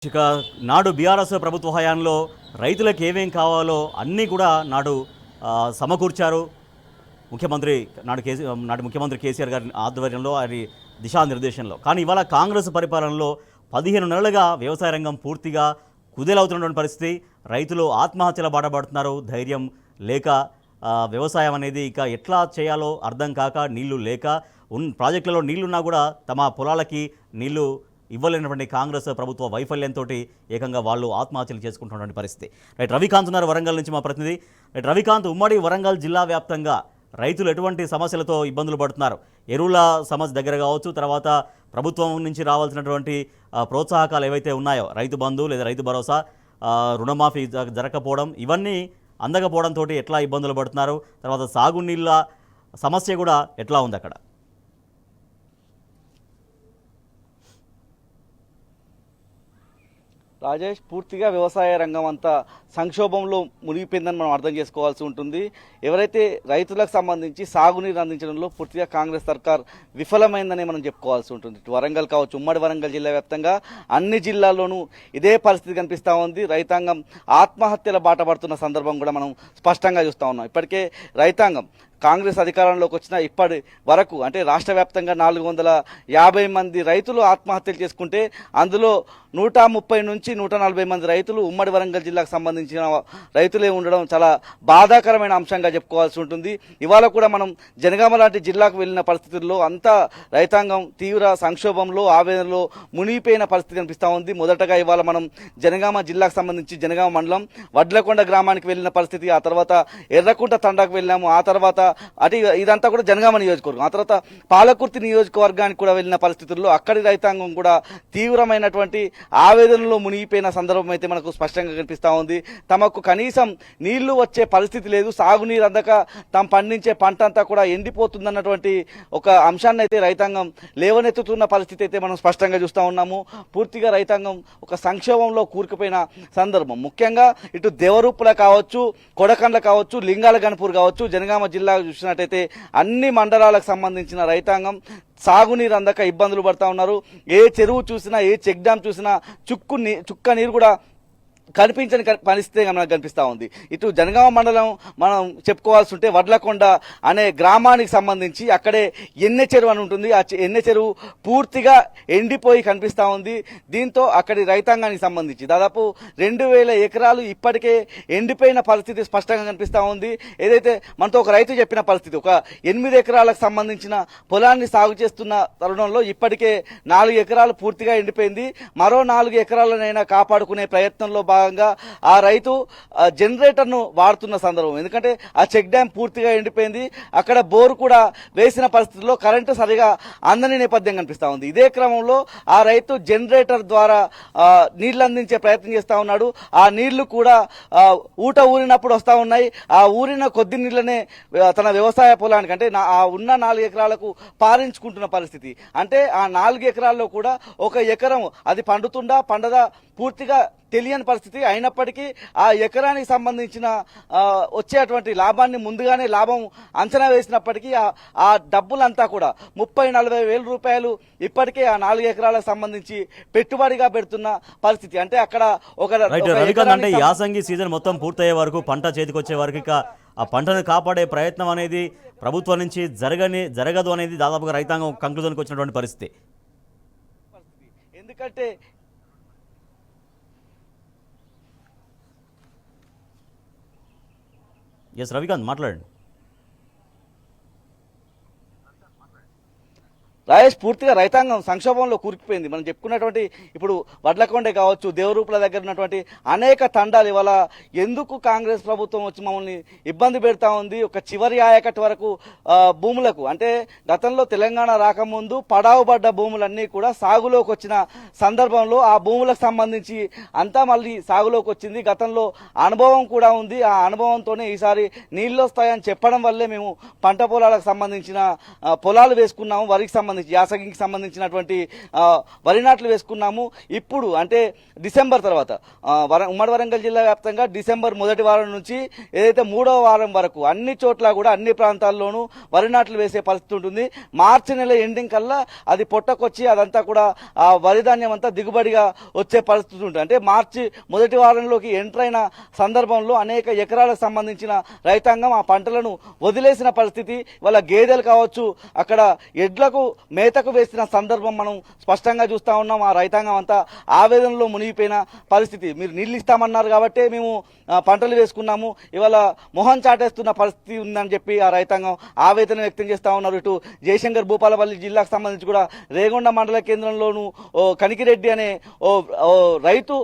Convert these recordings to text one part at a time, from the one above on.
ఇక నాడు బీఆర్ఎస్ ప్రభుత్వ హయాంలో రైతులకు ఏమేం కావాలో అన్నీ కూడా నాడు సమకూర్చారు ముఖ్యమంత్రి నాడు ముఖ్యమంత్రి కేసీఆర్ గారి ఆధ్వర్యంలో అది దిశానిర్దేశంలో. కానీ ఇవాళ కాంగ్రెస్ పరిపాలనలో 15 నెలలుగా వ్యవసాయ రంగం పూర్తిగా కుదేలవుతున్నటువంటి పరిస్థితి. రైతులు ఆత్మహత్యల బాట పడుతున్నారు. ధైర్యం లేక వ్యవసాయం అనేది ఇక ఎట్లా చేయాలో అర్థం కాక, నీళ్లు లేక, ప్రాజెక్టులలో నీళ్లున్నా కూడా తమ పొలాలకి నీళ్లు ఇవ్వలేనటువంటి కాంగ్రెస్ ప్రభుత్వ వైఫల్యంతో ఏకంగా వాళ్ళు ఆత్మహత్యలు చేసుకుంటున్నటువంటి పరిస్థితి. రైట్, రవికాంత్ ఉన్నారు వరంగల్ నుంచి మా ప్రతినిధి. రైట్ రవికాంత్, ఉమ్మడి వరంగల్ జిల్లా వ్యాప్తంగా రైతులు ఎటువంటి సమస్యలతో ఇబ్బందులు పడుతున్నారు? ఎరువుల సమస్య దగ్గర కావచ్చు, తర్వాత ప్రభుత్వం నుంచి రావాల్సినటువంటి ప్రోత్సాహకాలు ఏవైతే ఉన్నాయో, రైతు బంధు లేదా రైతు భరోసా, రుణమాఫీ జరగకపోవడం, ఇవన్నీ అందకపోవడంతో ఎట్లా ఇబ్బందులు పడుతున్నారు? తర్వాత సాగునీళ్ళ సమస్య కూడా ఎట్లా ఉంది అక్కడ? రాజేష్, పూర్తిగా వ్యవసాయ రంగం అంతా సంక్షోభంలో మునిగిపోయిందని మనం అర్థం చేసుకోవాల్సి ఉంటుంది. ఎవరైతే రైతులకు సంబంధించి సాగునీరు అందించడంలో పూర్తిగా కాంగ్రెస్ సర్కార్ విఫలమైందని మనం చెప్పుకోవాల్సి ఉంటుంది. వరంగల్ కావచ్చు, ఉమ్మడి వరంగల్ జిల్లా వ్యాప్తంగా అన్ని జిల్లాల్లోనూ ఇదే పరిస్థితి కనిపిస్తూ ఉంది. రైతాంగం ఆత్మహత్యల బాట పడుతున్న సందర్భం కూడా మనం స్పష్టంగా చూస్తూ ఉన్నాం. ఇప్పటికే రైతాంగం కాంగ్రెస్ అధికారంలోకి వచ్చిన ఇప్పటి వరకు అంటే రాష్ట్ర వ్యాప్తంగా 450 మంది రైతులు ఆత్మహత్యలు చేసుకుంటే అందులో 130 నుంచి 140 మంది రైతులు ఉమ్మడి వరంగల్ జిల్లాకు సంబంధించిన రైతులే ఉండడం చాలా బాధాకరమైన అంశంగా చెప్పుకోవాల్సి ఉంటుంది. ఇవాళ కూడా మనం జనగామ లాంటి జిల్లాకు వెళ్ళిన పరిస్థితుల్లో అంతా రైతాంగం తీవ్ర సంక్షోభంలో, ఆవేదనలో మునిగిపోయిన పరిస్థితి కనిపిస్తూ ఉంది. మొదటగా ఇవాళ మనం జనగామ జిల్లాకు సంబంధించి జనగామ మండలం వడ్లకొండ గ్రామానికి వెళ్ళిన పరిస్థితి, ఆ తర్వాత ఎర్రకుంట తండాకు వెళ్ళాము, ఆ తర్వాత అటు ఇదంతా కూడా జనగామ నియోజకవర్గం, ఆ తర్వాత పాలకుర్తి నియోజకవర్గానికి కూడా వెళ్ళిన పరిస్థితుల్లో అక్కడి రైతాంగం కూడా తీవ్రమైనటువంటి ఆవేదనలో మునిగిపోయిన సందర్భం అయితే మనకు స్పష్టంగా కనిపిస్తూ ఉంది. తమకు కనీసం నీళ్లు వచ్చే పరిస్థితి లేదు, సాగునీరు అందక తాము పండించే పంట అంతా కూడా ఎండిపోతుందన్నటువంటి ఒక అంశాన్ని అయితే రైతాంగం లేవనెత్తుతున్న పరిస్థితి అయితే మనం స్పష్టంగా చూస్తూ ఉన్నాము. పూర్తిగా రైతాంగం ఒక సంక్షోభంలో కూరుకుపోయిన సందర్భం. ముఖ్యంగా ఇటు దేవరూపుల కావచ్చు, కొడకండ్ల కావచ్చు, లింగాల గణపూర్ కావచ్చు, జనగామ జిల్లా చూసినట్టయితే అన్ని మండలాలకు సంబంధించిన రైతాంగం సాగునీరు అందక ఇబ్బందులు పడతా ఉన్నారు. ఏ చెరువు చూసినా, ఏ చెక్ డ్యామ్ చూసినా చుక్క నీరు కూడా కనిపించని పరిస్థితి మనకు కనిపిస్తూ ఉంది. ఇటు జనగామ మండలం మనం చెప్పుకోవాల్సి ఉంటే వడ్లకొండ అనే గ్రామానికి సంబంధించి అక్కడే ఎన్నె చెరువు అని ఉంటుంది. ఆ ఎన్నె చెరువు పూర్తిగా ఎండిపోయి కనిపిస్తూ ఉంది. దీంతో అక్కడి రైతాంగానికి సంబంధించి దాదాపు 2000 ఎకరాలు ఇప్పటికే ఎండిపోయిన పరిస్థితి స్పష్టంగా కనిపిస్తూ ఉంది. ఏదైతే మనతో ఒక రైతు చెప్పిన పరిస్థితి, ఒక 8 ఎకరాలకు సంబంధించిన పొలాన్ని సాగు చేస్తున్న తరుణంలో ఇప్పటికే 4 ఎకరాలు పూర్తిగా ఎండిపోయింది. మరో 4 ఎకరాలనైనా కాపాడుకునే ప్రయత్నంలో భాగంగా ఆ రైతు జనరేటర్ను వాడుతున్న సందర్భం. ఎందుకంటే ఆ చెక్ డ్యామ్ పూర్తిగా ఎండిపోయింది, అక్కడ బోరు కూడా వేసిన పరిస్థితుల్లో కరెంటు సరిగా అందని నేపథ్యం కనిపిస్తూ ఉంది. ఇదే క్రమంలో ఆ రైతు జనరేటర్ ద్వారా నీళ్లు అందించే ప్రయత్నం చేస్తూ ఉన్నాడు. ఆ నీళ్లు కూడా ఊరినప్పుడు వస్తూ ఉన్నాయి. ఆ ఊరిన కొద్ది నీళ్లనే తన వ్యవసాయ పొలానికి అంటే ఆ ఉన్న 4 ఎకరాలకు పారించుకుంటున్న పరిస్థితి. అంటే ఆ 4 ఎకరాల్లో కూడా 1 ఎకరం అది పండుతుందా పండదా పూర్తిగా తెలియని పరిస్థితి. అయినప్పటికీ ఆ ఎకరానికి సంబంధించిన వచ్చేటువంటి లాభాన్ని ముందుగానే లాభం అంచనా వేసినప్పటికీ ఆ డబ్బులంతా కూడా 30-40 వేల రూపాయలు ఇప్పటికే ఆ 4 ఎకరాలకు సంబంధించి పెట్టుబడిగా పెడుతున్న పరిస్థితి. అంటే అక్కడ అంటే యాసంగి సీజన్ మొత్తం పూర్తయ్యే వరకు, పంట చేతికొచ్చే వరకు ఇక ఆ పంటను కాపాడే ప్రయత్నం అనేది ప్రభుత్వం నుంచి జరగదు అనేది దాదాపుగా రైతాంగం కంక్లూజన్కి వచ్చినటువంటి పరిస్థితి. ఎందుకంటే ఎస్ రవికాంత్ మాట్లాడండి. రాజేష్, పూర్తిగా రైతాంగం సంక్షోభంలో కూరుకుపోయింది. మనం చెప్పుకున్నటువంటి ఇప్పుడు వడ్లకొండే కావచ్చు, దేవరూపుల దగ్గర ఉన్నటువంటి అనేక తండాలు ఇవాళ ఎందుకు కాంగ్రెస్ ప్రభుత్వం వచ్చి మమ్మల్ని ఇబ్బంది పెడతా ఉంది, ఒక చివరి ఆయకట్టు వరకు భూములకు అంటే గతంలో తెలంగాణ రాకముందు పడావుబడ్డ భూములన్నీ కూడా సాగులోకి వచ్చిన సందర్భంలో ఆ భూములకు సంబంధించి అంతా మళ్ళీ సాగులోకి వచ్చింది. గతంలో అనుభవం కూడా ఉంది. ఆ అనుభవంతోనే ఈసారి నీళ్ళు వస్తాయని చెప్పడం వల్లే మేము పంట పొలాలకు సంబంధించిన పొలాలు వేసుకున్నాము. వరికి సంబంధించి యాసంగికి సంబంధించినటువంటి వరి నాట్లు వేసుకున్నాము. ఇప్పుడు అంటే డిసెంబర్ తర్వాత ఉమ్మడి వరంగల్ జిల్లా వ్యాప్తంగా డిసెంబర్ మొదటి వారం నుంచి ఏదైతే 3వ వారం వరకు అన్ని చోట్ల కూడా అన్ని ప్రాంతాల్లోనూ వరి నాట్లు వేసే పరిస్థితి ఉంటుంది. మార్చి నెల ఎండింగ్ కల్లా అది పొట్టకొచ్చి అదంతా కూడా ఆ వరి ధాన్యం అంతా దిగుబడిగా వచ్చే పరిస్థితి ఉంటుంది. అంటే మార్చి మొదటి వారంలోకి ఎంటర్ అయిన సందర్భంలో అనేక ఎకరాలకు సంబంధించిన రైతాంగం ఆ పంటలను వదిలేసిన పరిస్థితి. వాళ్ళ గేదెలు కావచ్చు, అక్కడ ఎడ్లకు మేతకు వేసిన సందర్భం మనం స్పష్టంగా చూస్తూ ఉన్నాం. ఆ రైతాంగం అంతా ఆవేదనలో మునిగిపోయిన పరిస్థితి. మీరు నీళ్ళు ఇస్తామన్నారు కాబట్టి మేము పంటలు వేసుకున్నాము, ఇవాళ మొహం చాటేస్తున్న పరిస్థితి ఉందని చెప్పి ఆ రైతాంగం ఆవేదన వ్యక్తం చేస్తూ ఉన్నారు. ఇటు జయశంకర్ భూపాలపల్లి జిల్లాకు సంబంధించి కూడా రేగొండ మండల కేంద్రంలోను కనికిరెడ్డి అనే రైతు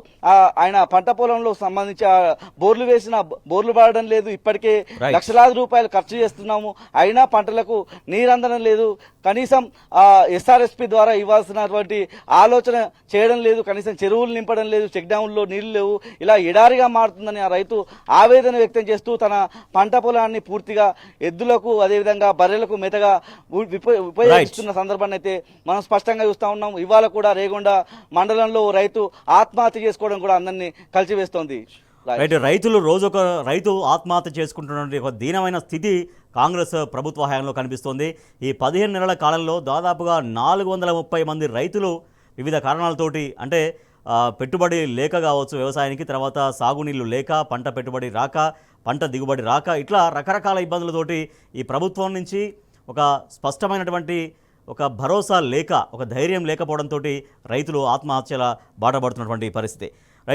ఆయన పంట పొలంలో సంబంధించి బోర్లు వేసిన బోర్లు పడడం లేదు. ఇప్పటికే లక్షలాది రూపాయలు ఖర్చు చేస్తున్నాము, అయినా పంటలకు నీరందడం లేదు. కనీసం ఎస్ఆర్ఎస్పి ద్వారా ఇవ్వాల్సినటువంటి ఆలోచన చేయడం లేదు. కనీసం చెరువులు నింపడం లేదు, చెక్ డ్యాముల్లో నీళ్లు లేవు. ఇలా ఎడారిగా మారుతుందని ఆ రైతు ఆవేదన వ్యక్తం చేస్తూ తన పంట పొలాన్ని పూర్తిగా ఎద్దులకు అదేవిధంగా బర్రెలకు మెతగా ఉపయోగిస్తున్న సందర్భాన్ని అయితే మనం స్పష్టంగా చూస్తూ ఉన్నాం. ఇవాళ కూడా రేగొండ మండలంలో రైతు ఆత్మహత్య చేసుకోవడం కూడా అందరినీ కలిసివేస్తోంది. రైతులు రోజొక రైతు ఆత్మహత్య చేసుకుంటున్నటువంటి ఒక దీనమైన స్థితి కాంగ్రెస్ ప్రభుత్వ హయాంలో కనిపిస్తోంది. ఈ 15 నెలల కాలంలో దాదాపుగా 430 మంది రైతులు వివిధ కారణాలతోటి అంటే పెట్టుబడి లేక కావచ్చు వ్యవసాయానికి, తర్వాత సాగునీళ్లు లేక, పంట పెట్టుబడి రాక, పంట దిగుబడి రాక, ఇట్లా రకరకాల ఇబ్బందులతోటి ఈ ప్రభుత్వం నుంచి ఒక స్పష్టమైనటువంటి ఒక భరోసా లేక, ఒక ధైర్యం లేకపోవడంతో రైతులు ఆత్మహత్యల బాట పడుతున్నటువంటి పరిస్థితి.